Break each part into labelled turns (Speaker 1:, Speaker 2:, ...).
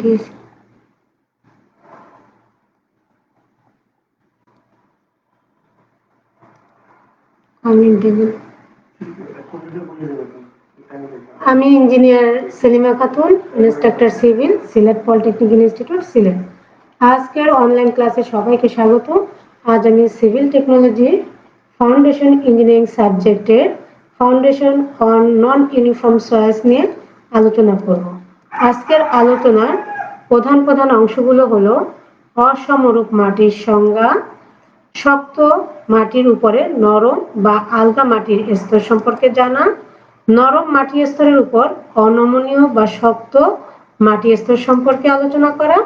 Speaker 1: দিয়েছি। আমি engineer Selima Khatun, instructor civil, Sylhet polytechnic institute, Sylhet. আজকের অনলাইন ক্লাসে সবাইকে স্বাগত। আজ আমি সিভিল টেকনোলজি ফাউন্ডেশন ইঞ্জিনিয়ারিং সাবজেক্টের foundation on non uniform soil's নিয়ে আলোচনা করব। আজকের আলোচনার প্রধান অংশগুলো হলো অসমরূপ মাটির সংজ্ঞা, শক্ত মাটির উপরে নরম বা আলগা মাটির স্তর সম্পর্কে জানা, নরম মাটির স্তরের উপর অনমনীয় বা শক্ত মাটির স্তর সম্পর্কে আলোচনা করা,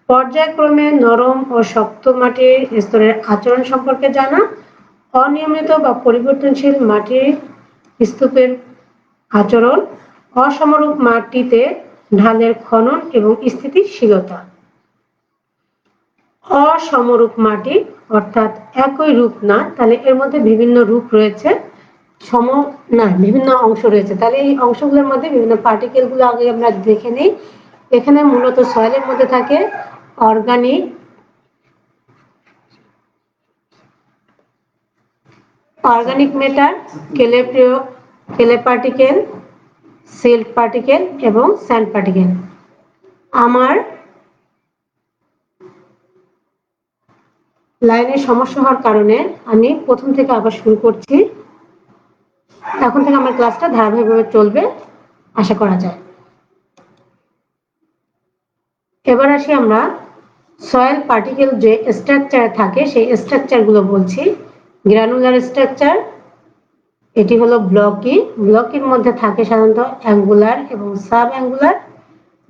Speaker 1: পর্যায়ক্রমে নরম ও শক্ত মাটির স্তরের আচরণ সম্পর্কে জানা, অনিয়মিত বা পরিবর্তনশীল মাটির স্তূপের আচরণ, অসমরূপ মাটিতে ঢালের খনন এবং স্থিতিশীলতা। অসমরূপ মাটি অর্থাৎ একই রূপ না, তাহলে এর মধ্যে বিভিন্ন রূপ রয়েছে, বিভিন্ন অংশ রয়েছে। তাহলে এই অংশগুলোর মধ্যে বিভিন্ন পার্টিকেল গুলো আগে আমরা দেখে নিই। এখানে মূলত সয়েলের মধ্যে থাকে organic matter, clay particle, silt particle এবং স্যান্ড পার্টিকেল। আমার লাইনের সমস্যা হওয়ার কারণে আমি প্রথম থেকে আবার শুরু করছি। এখন থেকে আমার ক্লাসটা ধারাবাহিকভাবে চলবে আশা করা যায়। এবার আসি আমরা সয়েল পার্টিকেল যে স্ট্রাকচার থাকে সেই স্ট্রাকচার গুলো বলছি। গ্রানুলার স্ট্রাকচার, এটি হলো ব্লকির মধ্যে থাকে সাধারণত অ্যাঙ্গুলার এবং সাব অ্যাঙ্গুলার,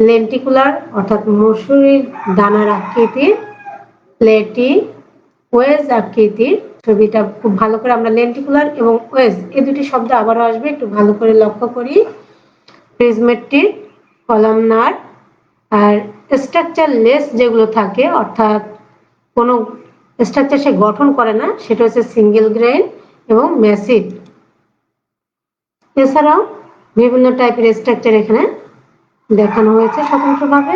Speaker 1: লেন্টিকুলার অর্থাৎ মসুরির দানার আকৃতির, প্লেটি ওয়েজ আকৃতির। ছবিটা খুব ভালো করে আমরা লেন্টিকুলার এবং ওয়েজ এই দুটি শব্দ আবারও আসবে, একটু ভালো করে লক্ষ্য করি। প্রিজমেট্রিক, কলামনার। আর স্ট্রাকচারলেস যেগুলো থাকে অর্থাৎ কোনো স্ট্রাকচার সে গঠন করে না, সেটা হচ্ছে সিঙ্গেল গ্রেইন এবং ম্যাসিভ। এছাড়াও বিভিন্ন টাইপের স্ট্রাকচার এখানে দেখানো হয়েছে স্বতন্ত্রভাবে।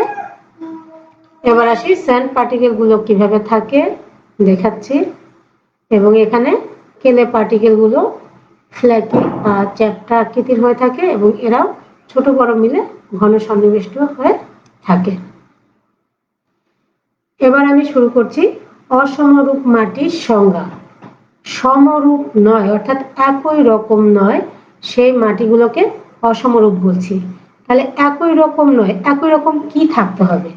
Speaker 1: এবার আসি স্যান্ড পার্টিকেল গুলো কিভাবে থাকে দেখাচ্ছি। এবং এখানে ক্লে পার্টিকেল গুলো ফ্ল্যাকি বা চ্যাপ্টা আকৃতির হয়ে থাকে এবং এরাও ছোট বড় মিলে ঘন সন্নিবেষ্ট হয়ে থাকে। এবার আমি শুরু করছি অসমরূপ মাটির সংজ্ঞা। সমরূপ নয় অর্থাৎ একই রকম নয়, সেই মাটিগুলোকে অসমরূপ বলছি। তাহলে একই রকম নয়, একই রকম কি থাকতে হবে?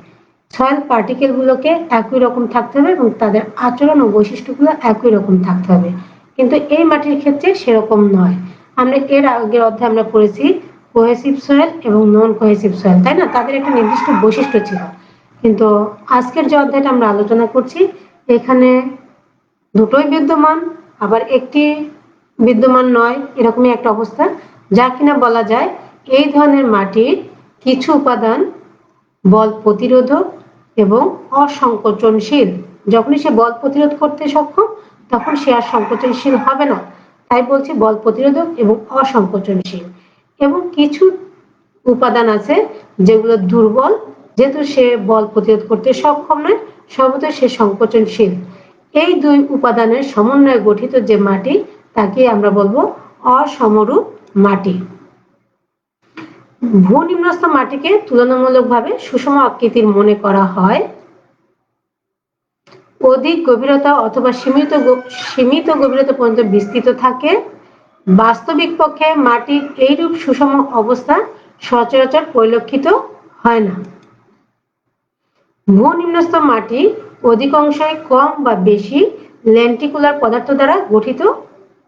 Speaker 1: সয়েল পার্টিকেল গুলোকে একই রকম থাকতে হবে এবং তাদের আচরণ ও বৈশিষ্ট্যগুলো একই রকম থাকতে হবে, কিন্তু এই মাটির ক্ষেত্রে সেরকম নয়। আমরা এর আগের অধ্যায়ে আমরা পড়েছি কোহেসিভ সয়েল এবং নন কোহেসিভ সয়েল, তাই না? তাদের একটা নির্দিষ্ট বৈশিষ্ট্য ছিল, কিন্তু আজকের যে অধ্যায়টা আমরা আলোচনা করছি এখানে দুটোই বিদ্যমান, আবার একটি বিদ্যমান নয়, এরকমই একটা অবস্থা। যা কিনা বলা যায় এই ধরনের মাটির কিছু উপাদান বল প্রতিরোধক এবং অসংকোচনশীল। যখনই সে বল প্রতিরোধ করতে সক্ষম তখন সে আর সংকোচনশীল হবে না, তাই বলছি বল প্রতিরোধক এবং অসংকোচনশীল। এবং কিছু উপাদান আছে যেগুলো দুর্বল, যেহেতু সে বল প্রতিরোধ করতে সক্ষম নয়, সর্বদা সে সংকোচনশীল। এই দুই উপাদানের সমন্বয়ে গঠিত যে মাটি তাকে আমরা বলবো অসমরূপ মাটি। ভূনিম্নস্থ মাটিকে তুলনামূলকভাবে সুষম আকৃতির মনে করা হয়। অধিক গভীরতা অথবা সীমিত গভীরতা পর্যন্ত বিস্তৃত থাকে। বাস্তবিক পক্ষে মাটির এইরূপ সুষম অবস্থা সচরাচর পরিলক্ষিত হয় না। ভূনিম্নস্থ মাটি অধিকাংশই কম বা বেশি লেন্টিকুলার পদার্থ দ্বারা গঠিত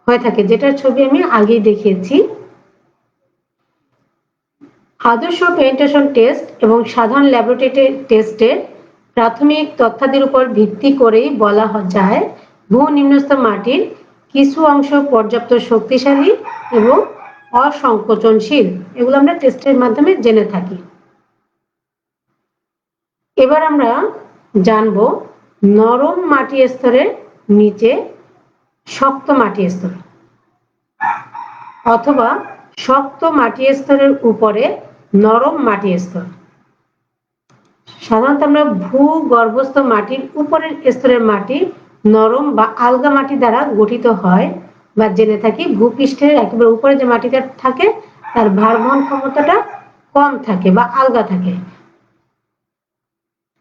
Speaker 1: হয়ে থাকে, যেটার ছবি আমি আগেই দেখিয়েছি। আদর্শ পেনিট্রেশন টেস্ট এবং সাধারণ ল্যাবরেটরি টেস্টের প্রাথমিক তথ্যাদির উপর ভিত্তি করেই বলা যায় ভূনিম্নস্থ মাটির কিছু অংশ পর্যাপ্ত শক্তিশালী এবং অসংকোচনশীল। এগুলো আমরা টেস্টের মাধ্যমে জেনে থাকি। এবার আমরা জানব নরম মাটি স্তরের নিচে শক্ত মাটি স্তর অথবা শক্ত মাটি স্তরের উপরে নরম মাটি স্তর। সাধারণত আমরা ভূগর্ভস্থ মাটির উপরের স্তরের মাটি নরম বা আলগা মাটি দ্বারা গঠিত হয় বা জেনে থাকি। ভূপৃষ্ঠের একেবারে উপরে যে মাটিটা থাকে তার ভার বহন ক্ষমতাটা কম থাকে বা আলগা থাকে।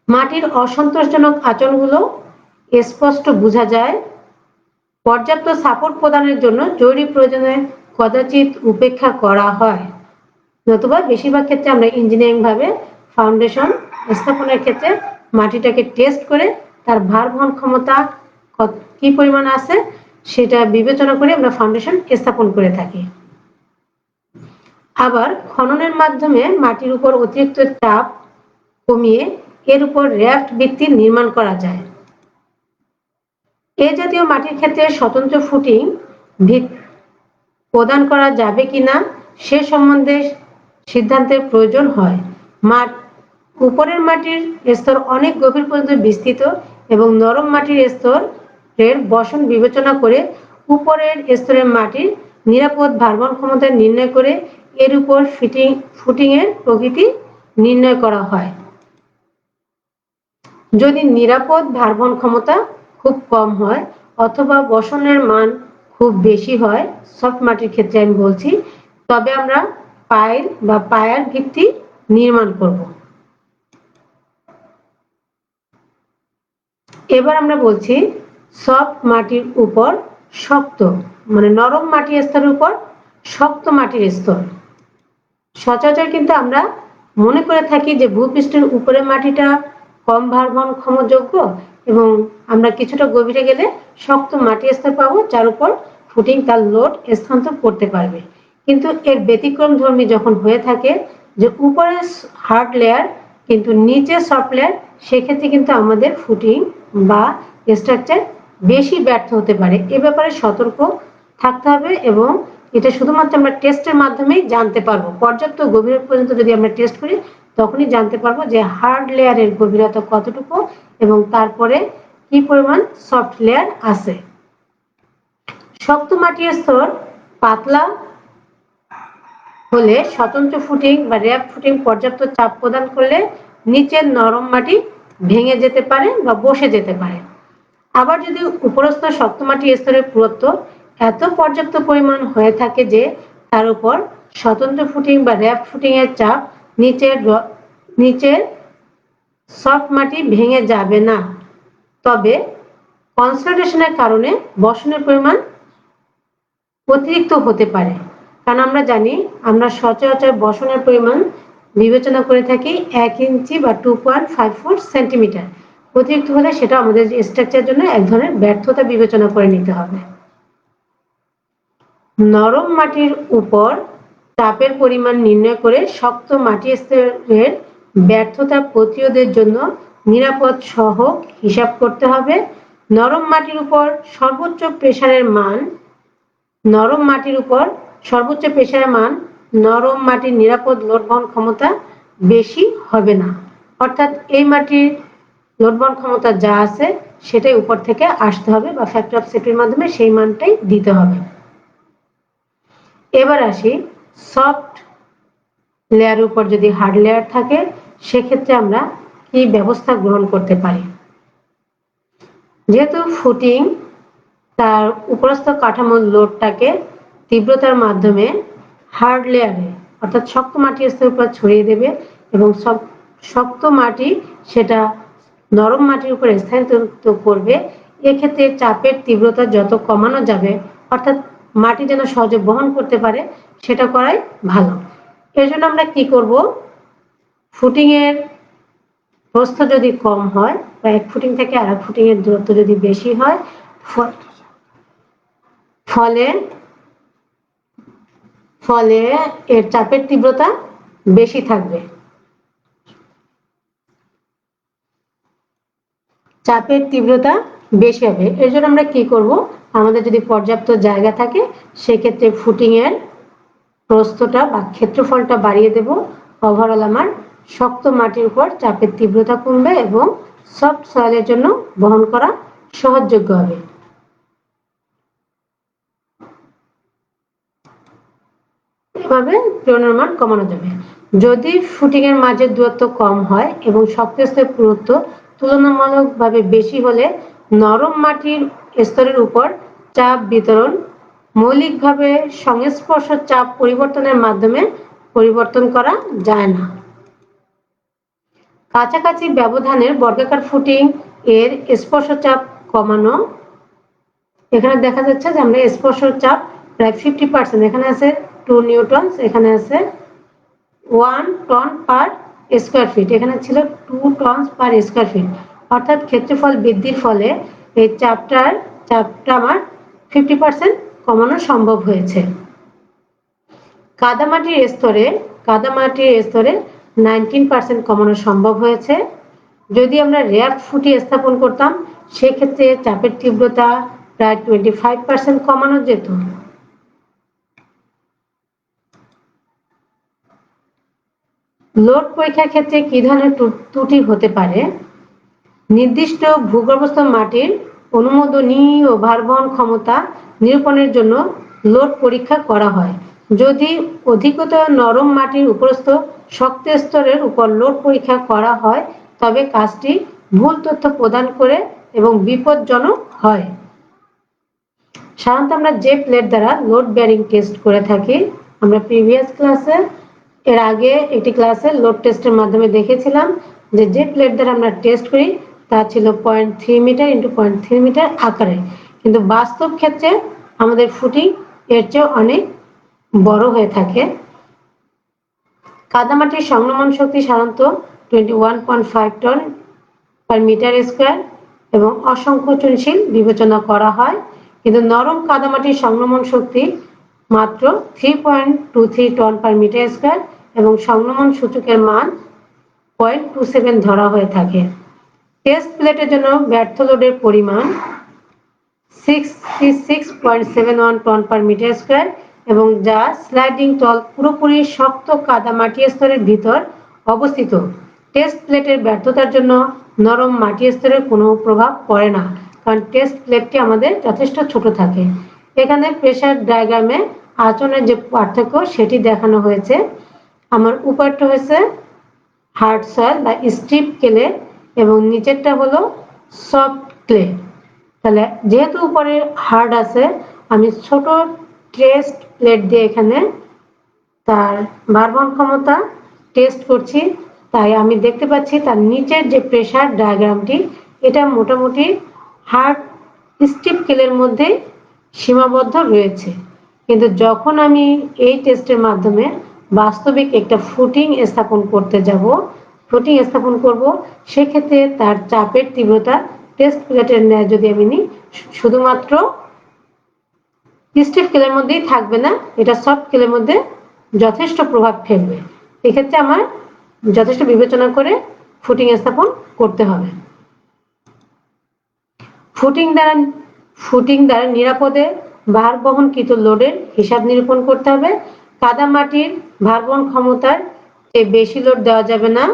Speaker 1: মাটির অসন্তোষজনক আচরণগুলো স্পষ্ট বোঝা যায়। পর্যাপ্ত সাপোর্ট প্রদানের জন্য জরুরি প্রয়োজনে কদাচিৎ উপেক্ষা করা হয়, নতুবা বেশিরভাগ ক্ষেত্রে আমরা ইঞ্জিনিয়ারিং ভাবে ফাউন্ডেশন স্থাপনের ক্ষেত্রে মাটিটাকে টেস্ট করে তার ভার বহন ক্ষমতা কি পরিমাণ আছে সেটা বিবেচনা করে আমরা ফাউন্ডেশন স্থাপন করে থাকি। আবার খননের মাধ্যমে মাটির উপর অতিরিক্ত চাপ কমিয়ে এর উপর র্যাফট ভিত্তি নির্মাণ করা যায়। এ জাতীয় মাটির ক্ষেত্রে স্বতন্ত্র ফুটিং প্রদান করা যাবে কিনা সে সম্বন্ধে সিদ্ধান্তের প্রয়োজন হয়। উপরের মাটির স্তর অনেক গভীর পর্যন্ত বিস্তৃত এবং নরম মাটির স্তরের বসন বিবেচনা করে উপরের স্তরের মাটির নিরাপদ ভারবহন ক্ষমতা নির্ণয় করে এর উপর ফুটিং এর প্রকৃতি নির্ণয় করা হয়। যদি নিরাপদ ভারবহন ক্ষমতা খুব কম হয় অথবা বসনের মান খুব বেশি হয়, সফট মাটির ক্ষেত্রে আমি বলছি, তবে আমরা পাইল বা পায়ার ভিত্তি নির্মাণ করব। এবার আমরা বলছি সফট মাটির উপর শক্ত মানে নরম মাটির স্তরের উপর শক্ত মাটির স্তর। সচরাচর কিন্তু আমরা মনে করে থাকি যে ভূপৃষ্ঠের উপরে মাটিটা কম ভারবহন ক্ষমযোগ্য এবং আমরা কিছুটা গভীরে গেলে শক্ত মাটির স্তর পাবো যার উপর ফুটিং তার লোড স্থানান্তর করতে পারবে। কিন্তু এর ব্যতিক্রম ধর্মী যখন হয়ে থাকে যে উপরে হার্ড লেয়ার কিন্তু নিচে সফট লেয়ার, সেক্ষেত্রে কিন্তু আমাদের ফুটিং বা স্ট্রাকচার বেশি ব্যর্থ হতে পারে। এ ব্যাপারে সতর্ক থাকতে হবে এবং এটা শুধুমাত্র আমরা টেস্টের মাধ্যমেই জানতে পারবো। পর্যাপ্ত গভীরতা পর্যন্ত যদি আমরা টেস্ট করি তখনই জানতে পারবো যে হার্ড লেয়ারের গভীরতা কতটুকু এবং তারপরে কি পরিমাণ সফট লেয়ার আছে। শক্ত মাটির স্তর পাতলা হলে স্বতন্ত্র ফুটিং বা র্যাপ ফুটিং পর্যাপ্ত চাপ প্রদান করলে নিচের নরম মাটি ভেঙে যেতে পারে বা বসে যেতে পারে। আবার যদি উপরস্থ শক্ত মাটির স্তরের পুরুত্ব এত পর্যাপ্ত পরিমাণ হয়ে থাকে যে তার উপর স্বতন্ত্র ফুটিং বা র্যাপ ফুটিং এর চাপ নিচের সফট মাটি ভেঙে যাবে না, তবে কনসোলিডেশনের কারণে বসনের পরিমাণ অতিরিক্ত হতে পারে। কারণ আমরা জানি আমরা সচরাচর বসনের পরিমাণ বিবেচনা করে থাকি 1 ইঞ্চি বা 2.54 সেন্টিমিটার। অতিরিক্ত হলে সেটা আমাদের স্ট্রাকচারের জন্য এক ধরনের ব্যর্থতা বিবেচনা করে নিতে হবে। নরম মাটির উপর চাপের পরিমাণ নির্ণয় করে শক্ত মাটির স্তরের ব্যর্থতা প্রতিরোধের জন্য নিরাপদ সহগ হিসাব করতে হবে। নরম মাটির উপর সর্বোচ্চ প্রেসারের মান নরম মাটির নিরাপদ লোড বহন ক্ষমতা বেশি হবে না, অর্থাৎ এই মাটির লোড বহন ক্ষমতা যা আছে সেটাই উপর থেকে আসতে হবে বা ফ্যাক্টর অফ সেফটির মাধ্যমে সেই মানটাই দিতে হবে। এবার আসি সফট লেয়ারের উপর যদি হার্ড লেয়ার থাকে সেক্ষেত্রে আমরা কি ব্যবস্থা গ্রহণ করতে পারি। যেহেতু ফুটিং তার উপরস্থ কাঠামোর লোডটাকে তীব্রতার মাধ্যমে হার্ড লেয়ারে অর্থাৎ শক্ত মাটির স্তরের উপর ছড়িয়ে দেবে এবং শক্ত মাটি সেটা নরম মাটির উপর স্থানান্তরিত করবে। এক্ষেত্রে চাপের তীব্রতা যত কমানো যাবে অর্থাৎ মাটি যেন সহজে বহন করতে পারে সেটা করাই ভালো। এর জন্য আমরা কি করব, ফুটিং এর প্রস্থ যদি কম হয় বা 1 ফুটিং থেকে আরেক ফুটিং এর দূরত্ব যদি বেশি হয় ফলে এর চাপের তীব্রতা বেশি থাকবে। চাপের তীব্রতা বেশি হবে। এর জন্য আমরা কি করব, আমাদের যদি পর্যাপ্ত জায়গা থাকে সেক্ষেত্রে ফুটিং এর প্রস্থটা বা ক্ষেত্রফলটা বাড়িয়ে দেব। ওভারঅল আমার শক্ত মাটির উপর চাপের তীব্রতা কমবে এবং সফট সয়েলের জন্য বহন করা সহজযোগ্য হবে। এভাবে প্রেরণার মান কমানো যাবে। যদি ফুটিং এর মাঝে দূরত্ব কম হয় এবং শক্ত স্তরের পুরুত্ব তুলনামূলকভাবে বেশি হলে নরম মাটির স্তরের উপর চাপ বিতরণ মৌলিকভাবে সংস্পর্শ চাপ পরিবর্তনের মাধ্যমে পরিবর্তন করা যায় না। কাছাকাছি ব্যবধানের বর্গাকার ফুটিং এর স্পর্শ চাপ কমানো। এখানে দেখা যাচ্ছে যে আমরা স্পর্শ চাপ প্রায় 50%, এখানে আছে 2 নিউটন, এখানে আছে 1 টন পার স্কয়ার ফিট, এখানে ছিল 2 টন পার স্কয়ার ফিট, অর্থাৎ ক্ষেত্রফল বৃদ্ধির ফলে এই চাপটা আমার 50% কমানো সম্ভব হয়েছে। কাদামাটির স্তরে 19% কমানো সম্ভব হয়েছে। যদি আমরা র্যাপ ফুটি স্থাপন করতাম সেক্ষেত্রে চাপের তীব্রতা প্রায় 25% কমানো যেত। লোড পরীক্ষার ক্ষেত্রে কি ধরনের ত্রুটি হতে পারে? নির্দিষ্ট ভূগর্ভস্থ মাটির অনুমোদনীয় ভারবহন ক্ষমতা নিরূপণের জন্য লোড পরীক্ষা করা হয়। যদি অধিকতর নরম মাটির উপরস্থ শক্ত স্তরের উপর লোড পরীক্ষা করা হয় তবে কাজটি ভুল তথ্য প্রদান করে এবং বিপজ্জনক হয়। সাধারণত আমরা যে প্লেট দ্বারা লোড বেয়ারিং টেস্ট করে থাকি, আমরা প্রিভিয়াস ক্লাসে এর আগে একটি ক্লাসে লোড টেস্টের মাধ্যমে দেখেছিলাম যে প্লেট দ্বারা আমরা টেস্ট করি তা ছিল 0.3 মিটার ইন্টু 0.3 মিটার আকারে, কিন্তু বাস্তব ক্ষেত্রে আমাদের ফুটিং এর চেয়ে অনেক বড় হয়ে থাকে। কাদামাটির সংলগ্ন শক্তি সাধারণত 21.5 টন পার মিটার স্কয়ার এবং অসংকোচনশীল বিবেচনা করা হয়, কিন্তু নরম কাদামাটির সংলগ্ন শক্তি মাত্র 3.23 টন পার মিটার স্কয়ার এবং সংলগ্ন সূচকের মান 0.27 ধরা হয়ে থাকে। টেস্ট প্লেটের জন্য ব্যর্থ লোডের পরিমাণ 66.71 টন পার মিটার স্কয়ার এবং যা স্লাইডিং তল পুরোপুরি শক্ত কাদামাটি স্তরের ভিতর অবস্থিত। টেস্ট প্লেটের ব্যর্থতার জন্য নরম মাটি স্তরের কোনো প্রভাব পড়ে না, কারণ টেস্ট প্লেটটি আমাদের যথেষ্ট ছোট থাকে। এখানে প্রেসার ডায়াগ্রামে আচরণের যে পার্থক্য সেটি দেখানো হয়েছে। আমার উপরটা হয়েছে হার্ড সয়েল বা স্টিপ ক্লে এবং নিচেরটা হলো সফট ক্লে। তাহলে যেহেতু উপরে হার্ড আছে, আমি ছোট টেস্ট প্লেট দিয়ে এখানে তার ভারবহন ক্ষমতা টেস্ট করছি, তাই আমি দেখতে পাচ্ছি তার নিচের যে প্রেসার ডায়াগ্রামটি এটা মোটামুটি হার্ড স্টিপ ক্লের মধ্যে সীমাবদ্ধ রয়েছে। কিন্তু যখন আমি এই টেস্টের মাধ্যমে বাস্তবিক একটা ফুটিং স্থাপন করব সেক্ষেত্রে তার চাপের তীব্রতা টেস্ট প্লেটের ন্যায় যদি আমি নিই শুধুমাত্র স্টিফ ক্লের মধ্যেই থাকবে না, এটা সফট ক্লের মধ্যে যথেষ্ট প্রভাব ফেলবে। এক্ষেত্রে আমার যথেষ্ট বিবেচনা করে ফুটিং স্থাপন করতে হবে। ফুটিং দ্বারা নিরাপদে ভার বহনকৃত লোডের হিসাব নিরূপণ করতে হবে। কাদামাটির ভারবহন ক্ষমতার চেয়ে বেশি লোড দেওয়া যাবে না,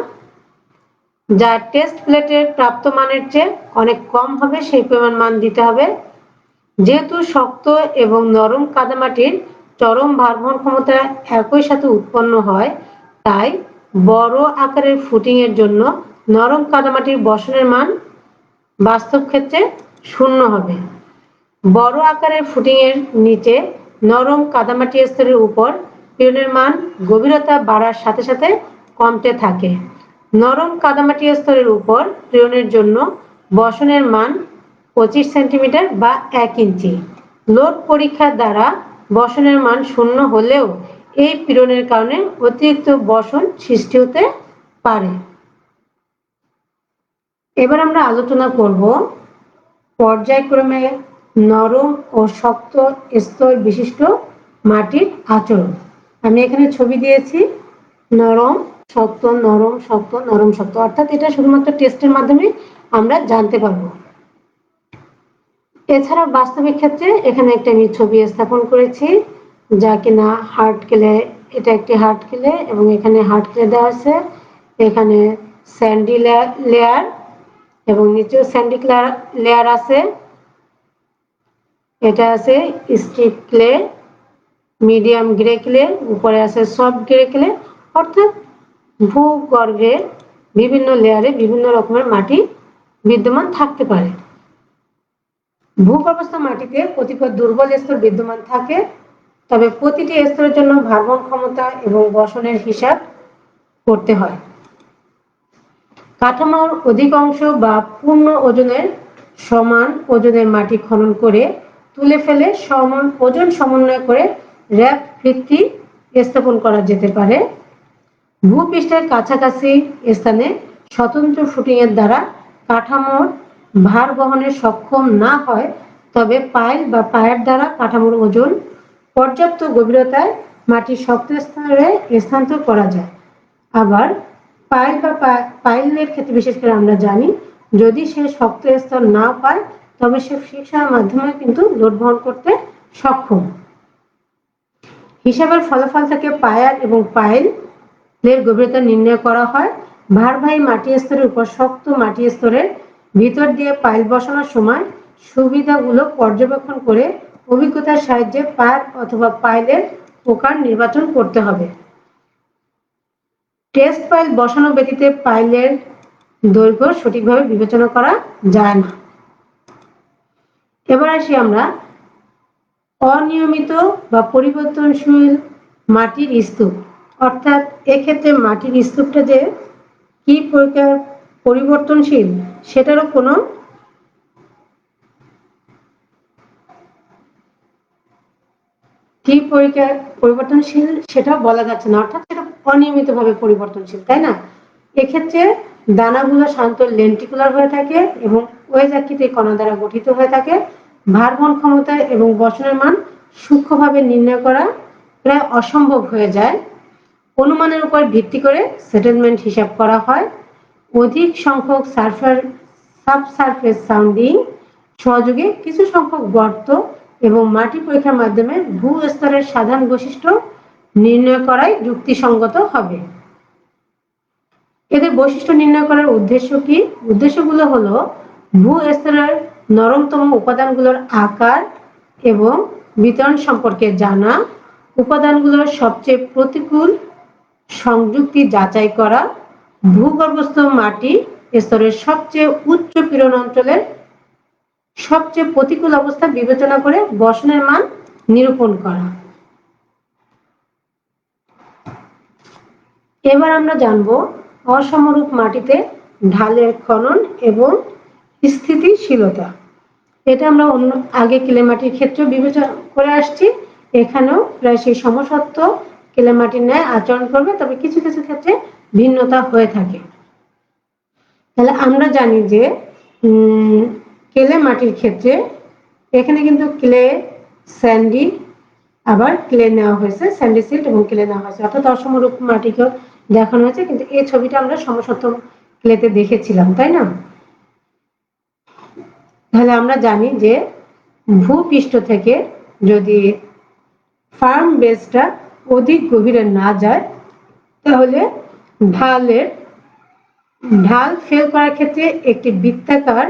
Speaker 1: যা টেস্ট প্লেটের প্রাপ্ত মানের চেয়ে অনেক কম হবে সেই পরিমাণ মান দিতে হবে। যেহেতু শক্ত এবং নরম কাদামাটির চরম ভারবহন ক্ষমতা একই সাথে উৎপন্ন হয়, তাই বড় আকারের ফুটিং এর জন্য নরম কাদামাটির বসনের মান বাস্তব ক্ষেত্রে 0 হবে। বড় আকারের ফুটিং এর নিচে নরম কাদামাটি স্তরের উপর পীড়নের মান গভীরতা বাড়ার সাথে সাথে কমতে থাকে। নরম কাদামাটি স্তরের উপর পীড়নের জন্য বসনের মান 25 সেন্টিমিটার বা 1 ইঞ্চি। লোড পরীক্ষার দ্বারা বসনের মান 0 হলেও এই পীড়নের কারণে অতিরিক্ত বসন সৃষ্টি হতে পারে। এবার আমরা আলোচনা করব পর্যায়ক্রমে নরম ও শক্ত স্তর বিশিষ্ট মাটির আচরণ। আমি এখানে ছবি দিয়েছি নরম শক্ত নরম শক্ত নরম শক্ত, অর্থাৎ এটা শুধুমাত্র টেস্টের মাধ্যমে আমরা জানতে পারবো। এছাড়া বাস্তবিক ক্ষেত্রে এখানে একটা আমি ছবি স্থাপন করেছি যা কিনা হার্ড ক্লে, এটা একটি হার্ড ক্লে এবং এখানে হার্ড ক্লে দেওয়া আছে, এখানে স্যান্ডি লেয়ার এবং নিচেও স্যান্ডি লেয়ার আছে, এটা আছে stiff clay, medium grey clay, উপরে আছে সফট গ্রে ক্লে, অর্থাৎ ভূগর্ভের বিভিন্ন লেয়ারে বিভিন্ন রকমের মাটি বিদ্যমান থাকতে পারে। ভূগর্ভস্থ মাটিতে কতিপয় দুর্বল স্তর বিদ্যমান থাকে, তবে প্রতিটি স্তরের জন্য ভারবহন ক্ষমতা এবং বসনের হিসাব করতে হয়। কাঠামোর অধিকাংশ বা পূর্ণ ওজনের সমান ওজনের মাটি খনন করে তুলে ফেলে সমান ওজন সমন্বয় করে র্যাপ ভিত্তি স্থাপন করা যেতে পারে। ভূপৃষ্ঠের কাছাকাছি স্থানে স্বতন্ত্র ফুটিংয়ের দ্বারা কাঠামোর ভার বহনে সক্ষম না হয়, তবে পাইল বা পায়ের দ্বারা কাঠামোর ওজন পর্যাপ্ত গভীরতায় মাটির শক্ত স্তরে স্থানান্তর করা যায়। আবার পাইল বা পাইলের ক্ষেত্রে বিশেষ করে আমরা জানি, যদি সে শক্ত স্তর না পায় তবে সে ফ্রিকশনের মাধ্যমে কিন্তু লোড বহন করতে সক্ষম। হিসাবের ফলাফল থেকে পায়ার এবং পাইলের গভীরতা নির্ণয় করা হয়। ভারবাহী মাটি স্তরের উপর শক্ত মাটি স্তরের ভিতর দিয়ে পাইল বসানোর সময় সুবিধাগুলো পর্যবেক্ষণ করে অভিজ্ঞতার সাহায্যে পায়ার অথবা পাইলের প্রকার নির্বাচন করতে হবে। টেস্ট পাইল বসানো ব্যতীত পাইলের দৈর্ঘ্য সঠিকভাবে বিবেচনা করা যায় না। এবার আসি আমরা অনিয়মিত বা পরিবর্তনশীল মাটির স্তূপ, অর্থাৎ এক্ষেত্রে মাটির স্তূপটা যে কি প্রকার পরিবর্তনশীল সেটারও কোনো কি পরিবর্তনশীল সেটা বলা যাচ্ছে না, অর্থাৎ সেটা অনিয়মিতভাবে পরিবর্তনশীল, তাই না? এক্ষেত্রে দানাগুলো সাধারণত লেন্টিকুলার হয়ে থাকে এবং ওয়েজ আকৃতির কণা দ্বারা গঠিত হয়ে থাকে। ভারবহন ক্ষমতা এবং বসনের মান সূক্ষ্মভাবে নির্ণয় করা প্রায় অসম্ভব হয়ে যায়। অনুমানের উপর ভিত্তি করে সেটেলমেন্ট হিসাব করা হয়। অধিক সংখ্যক সাবসারফেস সাউন্ডিং সহযোগে কিছু সংখ্যক গর্ত এবং মাটি পরীক্ষার মাধ্যমে ভূস্তরের সাধারণ বৈশিষ্ট্য নির্ণয় করাই যুক্তিসঙ্গত হবে। এদের বৈশিষ্ট্য নির্ণয় করার উদ্দেশ্য কি? উদ্দেশ্যগুলো হলো ভূস্তরের নরমতম উপাদানগুলোর আকার এবং বিতরণ সম্পর্কে জানা, উপাদানগুলোর সবচেয়ে প্রতিকূল সংযুক্তি যাচাই করা, ভূগর্ভস্থ মাটি স্তরের সবচেয়ে উচ্চ পীড়ন অঞ্চলের সবচেয়ে প্রতিকূল অবস্থা বিবেচনা করে বসনের মান নিরূপণ করা। এবার আমরা জানবো অসমরূপ মাটিতে ঢালের খনন এবং স্থিতিশীলতা। এটা আমরা আগে ক্লে মাটির ক্ষেত্রে বিবেচনা করে আসছি, এখানেও প্রায় সেই সমসত্ব ক্লে মাটির ন্যায় আচরণ করবে, তবে কিছু কিছু ক্ষেত্রে ভিন্নতা হয়ে থাকে। তাহলে আমরা জানি যে ক্লে মাটির ক্ষেত্রে এখানে কিন্তু ক্লে, স্যান্ডি, আবার ক্লে নেওয়া হয়েছে, স্যান্ডি সিল্ট এবং ক্লে নেওয়া হয়েছে, অর্থাৎ অসমরূপ মাটিকেও দেখানো হয়েছে, কিন্তু এই ছবিটা আমরা সমসত্ব ক্লেতে দেখেছিলাম, তাই না? তাহলে আমরা জানি যে ভূপৃষ্ঠ থেকে যদি ফার্ম বেসটা অধিক গভীরে না যায় তাহলে ঢাল ফেল করার ক্ষেত্রে একটি বৃত্তাকার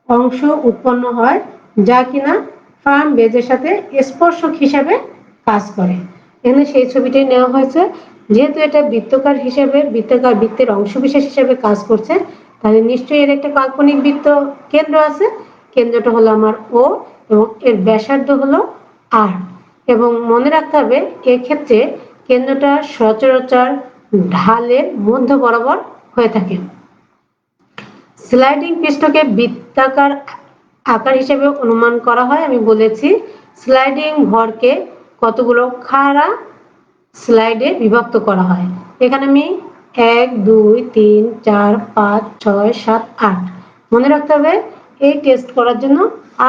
Speaker 1: অংশ উৎপন্ন হয়, যা কিনা ফার্ম বেজের সাথে স্পর্শক হিসাবে কাজ করে। এখানে সেই ছবিটাই নেওয়া হয়েছে। যেহেতু এটা বৃত্তাকার বৃত্তের অংশবিশেষ হিসেবে কাজ করছে, তাহলে নিশ্চয়ই এর একটা কাল্পনিক বৃত্ত কেন্দ্র আছে। কেন্দ্রটা হলো আমার ও এবং এর ব্যাসার্ধ হলো আর। এবং মনে রাখতে হবে এক্ষেত্রে কেন্দ্রটা সচরাচর ঢালের মধ্য বরাবর হয়ে থাকে। স্লাইডিং পৃষ্ঠকে বৃত্তাকার আকার হিসেবে অনুমান করা হয়। আমি বলেছি স্লাইডিং ভরকে কতগুলো খাড়া স্লাইডে বিভক্ত করা হয়। এখানে আমি 1 2 3 4 5 6 7 8 মনে রাখতে হবে। এই টেস্ট করার জন্য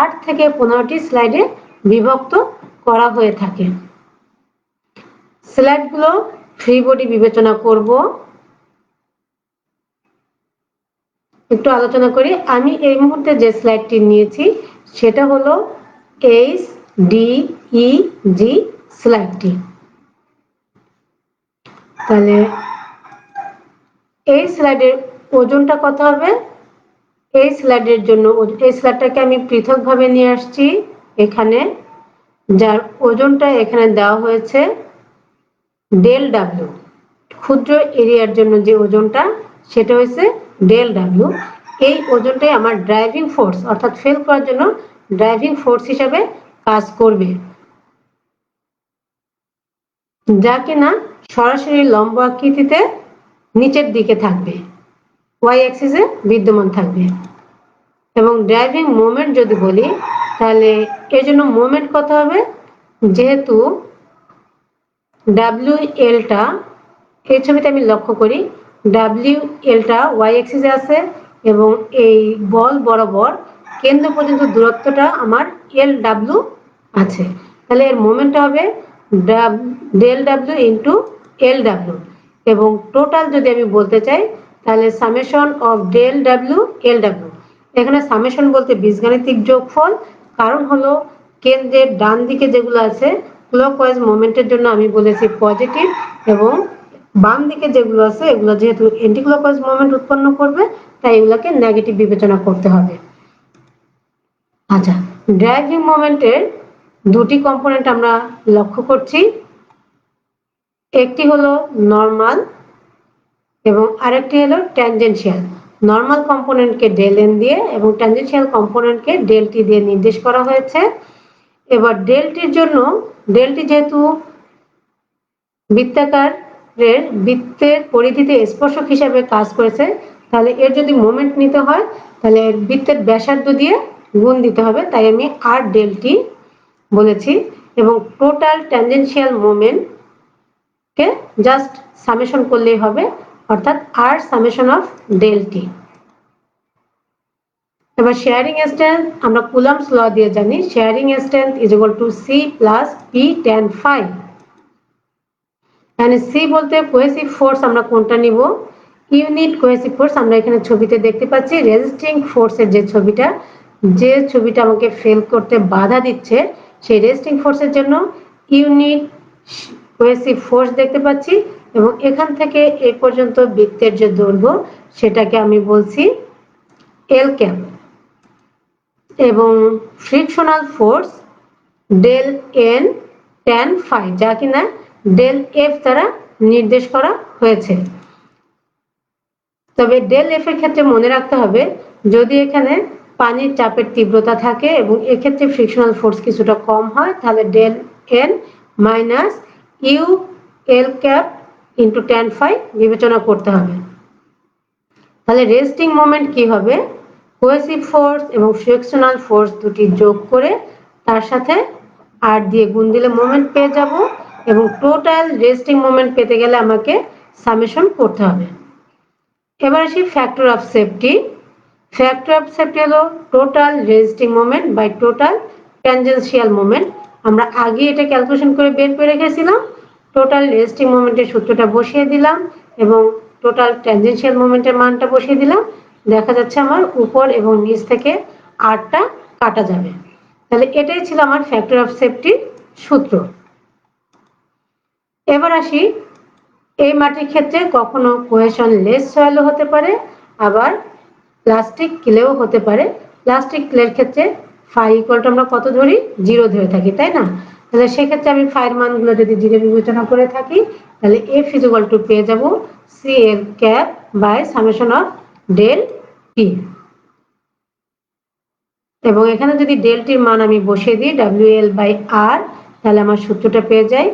Speaker 1: 8 থেকে 15টি স্লাইডে বিভক্ত করা হয়ে থাকে। স্লাইডগুলো ফ্রি বডি বিবেচনা করব। একটু আলোচনা করি। আমি এই মুহূর্তে যে স্লাইডটি নিয়েছি সেটা হলো HDEG স্লাইডটি। তাহলে এই স্লাইডের ওজনটা কত হবে? এই স্লাইডের জন্য এই স্লাইডটাকে আমি পৃথকভাবে নিয়ে আসছি এখানে, যার ওজনটা এখানে দেওয়া হয়েছে del W। ক্ষুদ্র এরিয়ার জন্য যে ওজনটা সেটা হচ্ছে ডেল ডাব্লিউ। এই ওজনটাই আমার ড্রাইভিং ফোর্স অর্থাৎ ফেল করার জন্য ড্রাইভিং ফোর্স হিসাবে কাজ করবে, যা কিনা সরাসরি লম্ব আকৃতিতে নিচের দিকে থাকবে, ওয়াই অ্যাক্সিসে বিদ্যমান থাকবে। এবং ড্রাইভিং মোমেন্ট যদি বলি তাহলে এর জন্য মোমেন্ট কত হবে, যেহেতু ডাব্লিউ এলটা এই ছবিতে আমি লক্ষ্য করি ডাব্লিউ এলটা ওয়াই অ্যাক্সিসে আছে এবং এই বল বরাবর কেন্দ্র পর্যন্ত দূরত্বটা আমার এল ডাব্লিউ আছে, তাহলে এর মোমেন্টটা হবে del W into L W. এবং টোটাল যদি আমি বলতে চাই তাহলে summation of del W L W. এখানে সামেশন বলতে বীজগাণিতিক যোগফল, কারণ হলো কেন্দ্রের ডান দিকে যেগুলো আছে ক্লকওয়াইজ মোমেন্টের জন্য আমি বলেছি পজিটিভ, এবং বাম দিকে যেগুলো আছে এগুলো যেহেতু অ্যান্টি ক্লকওয়াইজ মোমেন্ট উৎপন্ন করবে তাই এগুলোকে নেগেটিভ বিবেচনা করতে হবে। আচ্ছা, ড্রাইভিং মোমেন্টের দুটি কম্পোনেন্ট আমরা লক্ষ্য করছি, একটি হলো নরমাল এবং আরেকটি হলো ট্যানজেনশিয়াল। নরমাল কম্পোনেন্টকে ডেল এন দিয়ে এবং ট্যানজেনশিয়াল কম্পোনেন্টকে ডেল টি দিয়ে নির্দেশ করা হয়েছে। এবার ডেল টির জন্য ডেল টি যেহেতু বৃত্তাকারের বৃত্তের পরিধিতে স্পর্শক হিসাবে কাজ করেছে, তাহলে এর যদি মোমেন্ট নিতে হয় তাহলে বৃত্তের ব্যাসার্ধ দিয়ে গুণ দিতে হবে, তাই আমি আর ডেল টি বলেছি। এবং টোটাল ট্যানজেনশিয়াল মোমেন্ট কে জাস্ট সামেশন করলেই হবে, অর্থাৎ R summation of del T. এবার শেয়ারিং স্ট্রেংথ আমরা কুলম্বস ল দিয়ে জানি, shearing strength is equal to C plus P tan phi. মানে সি বলতে কোহেসিভ ফোর্স আমরা কোনটা নিব, ইউনিট কোহেসিভ ফোর্স আমরা এখানে ছবিতে দেখতে পাচ্ছি রেজিস্টিং ফোর্সের যে ছবিটা আমাকে ফেল করতে বাধা দিচ্ছে সেই রেজিস্টিং ফোর্সের জন্য ইউনিট কোহেসিভ ফোর্স দেখতে পাচ্ছি। এবং এখান থেকে এ পর্যন্ত বৃত্তের যে দৈর্ঘ্য সেটাকে আমি বলছি এল ক্যাপ। এবং frictional force del N tan phi, যা কিনা ডেল এফ দ্বারা নির্দেশ করা হয়েছে। তবে ডেল এফ এর ক্ষেত্রে মনে রাখতে হবে যদি এখানে পানির চাপের তীব্রতা থাকে এবং এক্ষেত্রে ফ্রিকশনাল ফোর্স কিছুটা কম হয় তাহলে del N minus U L cap into tan phi বিবেচনা করতে হবে। তাহলে রেস্টিং মোমেন্ট কি হবে, কোহেসিভ ফোর্স এবং ফ্রিকশনাল ফোর্স দুটি যোগ করে তার সাথে আর দিয়ে গুণ দিলে মোমেন্ট পেয়ে যাব, এবং টোটাল রেস্টিং মোমেন্ট পেতে গেলে আমাকে সামেশন করতে হবে। এবার আসি factor of safety. Factor of safety হলো total resisting moment by total tangential moment. আমরা আগে এটা ক্যালকুলেশন করে বের করে রেখেছিলাম, টোটাল রেজিস্টিং মোমেন্টের সূত্রটা বসিয়ে দিলাম এবং টোটাল ট্যানজেনশিয়াল মোমেন্টের মানটা বসিয়ে দিলাম, দেখা যাচ্ছে আমার উপর এবং নিচ থেকে আরটা কাটা যাবে। তাহলে এটাই ছিল আমার ফ্যাক্টর অফ সেফটির সূত্র। এবার আসি এই মাটির ক্ষেত্রে কখনো কোহেশন লেস সয়েলও হতে পারে, আবার প্লাস্টিক ক্লেও হতে পারে। প্লাস্টিক ক্লের ক্ষেত্রে ফাই ইকুয়ালটা আমরা কত ধরি, 0 ধরে থাকি, তাই না? তাহলে সেক্ষেত্রে আমি ফাইয়ের মানগুলো যদি 0 বিবেচনা করে থাকি তাহলে এফ ইজ ইকুয়াল টু পেয়ে যাব C L cap by summation of del T. এবং এখানে যদি ডেল টির মান আমি বসিয়ে দিই ডাব্লিউ এল বাই আর, তাহলে আমার সূত্রটা পেয়ে যাই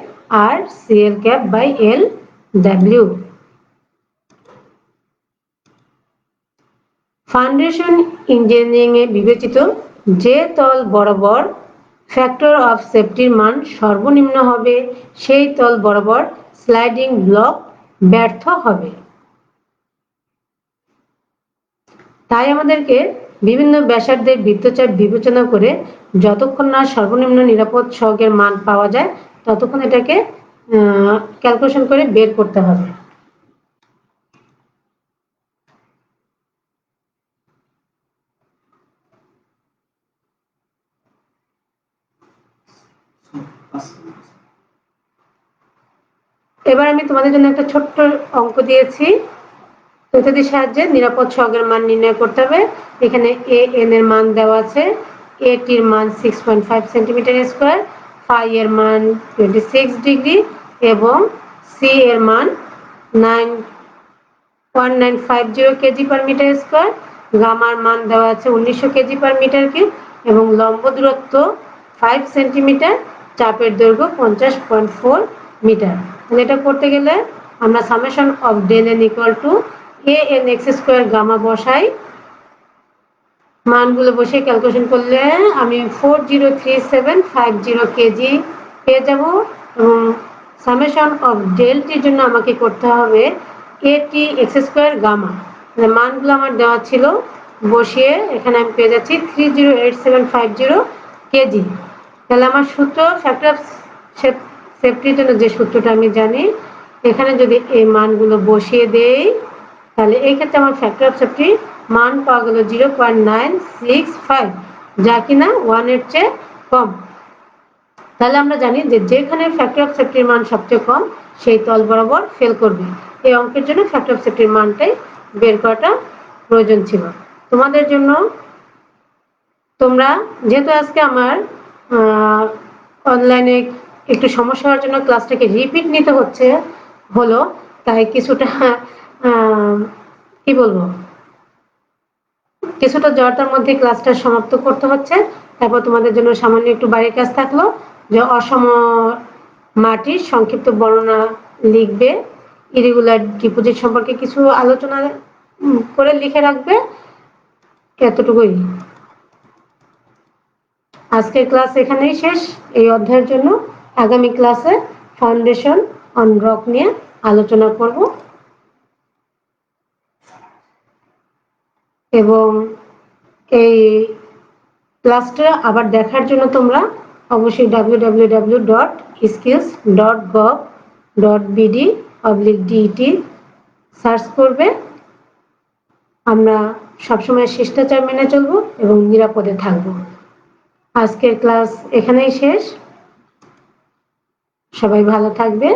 Speaker 1: আর C L cap by L W. Foundation engineering এ বিবেচিত যে তল বরাবর ফ্যাক্টর অফ সেফটির মান সর্বনিম্ন হবে সেই তল বরাবর স্লাইডিং ব্লক ব্যর্থ হবে। তাই আমাদেরকে বিভিন্ন ব্যাসার্ধের বৃত্তচাপ বিবেচনা করে যতক্ষণ না সর্বনিম্ন নিরাপদ সহগের মান পাওয়া যায় ততক্ষণ এটাকে ক্যালকুলেশন করে বের করতে হবে। এবার আমি তোমাদের জন্য একটা ছোট্ট অঙ্ক দিয়েছি, পদ্ধতির সাহায্যে নিরাপদ সহগের মান নির্ণয় করতে হবে। এখানে এ এন এর মান দেওয়া আছে, এ টির মান 6.5 সেন্টিমিটার স্কয়ার, ফাই এর মান 26 ডিগ্রি এবং সি এর মান 1950 কেজি পার মিটার স্কোয়ার, গামার মান দেওয়া আছে 1900 কেজি পার মিটার কিউব এবং লম্ব দূরত্ব 5 সেন্টিমিটার, চাপের দৈর্ঘ্য 50.4 মিটার। এটা করতে গেলে আমরা summation of del N equal to A N X square gamma বসাই, মানগুলো বসে ক্যালকুলেশন করলে আমি 403750 কেজি পেয়ে যাব এবং সামেশন অফ ডেলটির জন্য আমাকে করতে হবে এটি এক্স স্কোয়ার গামা, মানগুলো আমার দেওয়া ছিল, বসিয়ে এখানে আমি পেয়ে যাচ্ছি 308750 কেজি। তাহলে আমার সূত্র ফ্যাক্টর অফ সেফটির জন্য যে সূত্রটা আমি জানি, এখানে যদি এই মানগুলো বসিয়ে দেই তাহলে এই ক্ষেত্রে আমার ফ্যাক্টর অফ সেফটি মান পাওয়া গেল 0.965, যা কিনা 1 এর চেয়ে কম। তাহলে আমরা জানি যে যেখানে ফ্যাক্টর অফ সেফটির মান সবচেয়ে কম সেই তল বরাবর ফেল করবে। এই অঙ্কের জন্য ফ্যাক্টর অফ সেফটির মানটাই বের করাটা প্রয়োজন ছিল তোমাদের জন্য। তোমরা যেহেতু আজকে আমার অনলাইনে একটু সমস্যা হওয়ার জন্য ক্লাসটাকে রিপিট নিতে হলো, তাই কিছুটা কি বলবো, কিছুটা জড়তার মধ্যে ক্লাসটা সমাপ্ত করতে হচ্ছে। তারপর তোমাদের জন্য সামান্য একটু বাড়ির কাজ থাকলো যে অসম মাটির সংক্ষিপ্ত বর্ণনা লিখবে, ইরেগুলার ডিপোজিট সম্পর্কে কিছু আলোচনা করে লিখে রাখবে, এতটুকুই। আজকের ক্লাস এখানেই শেষ এই অধ্যায়ের জন্য। আগামী ক্লাসে ফাউন্ডেশন অন রক নিয়ে আলোচনা করব এবং এই ক্লাসটা আবার দেখার জন্য তোমরা অবশ্যই www.skills.gov.bd/det সার্চ করবে। আমরা সবসময় শিষ্টাচার মেনে চলবো এবং নিরাপদে থাকবো। আজকের ক্লাস এখানেই শেষ, সবাই ভালো থাকবে।